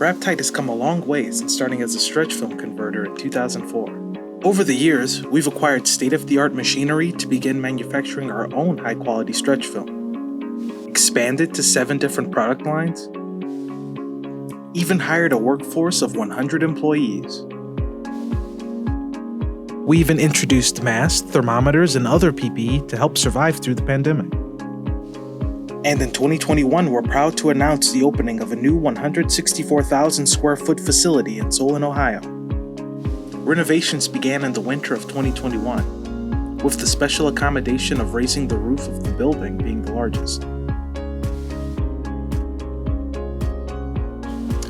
Wrap-Tite has come a long way since starting as a stretch film converter in 2004. Over the years, we've acquired state-of-the-art machinery to begin manufacturing our own high-quality stretch film, expanded to 7 different product lines, even hired a workforce of 100 employees. We even introduced masks, thermometers, and other PPE to help survive through the pandemic. And in 2021, we're proud to announce the opening of a new 164,000 square foot facility in Solon, Ohio. Renovations began in the winter of 2021, with the special accommodation of raising the roof of the building being the largest.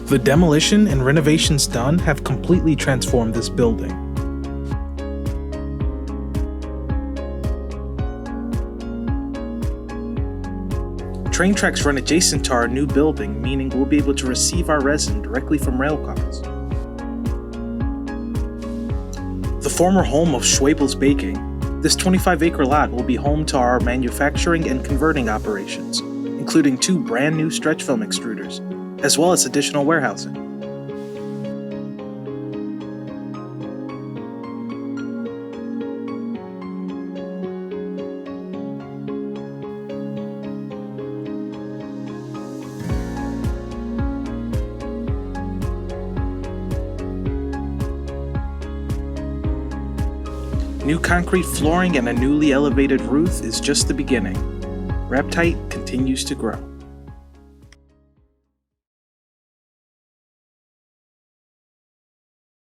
The demolition and renovations done have completely transformed this building. Train tracks run adjacent to our new building, meaning we'll be able to receive our resin directly from rail cars. The former home of Schwebel's Baking, this 25-acre lot will be home to our manufacturing and converting operations, including 2 brand new stretch film extruders, as well as additional warehousing. New concrete flooring and a newly elevated roof is just the beginning. Wrap-Tite continues to grow.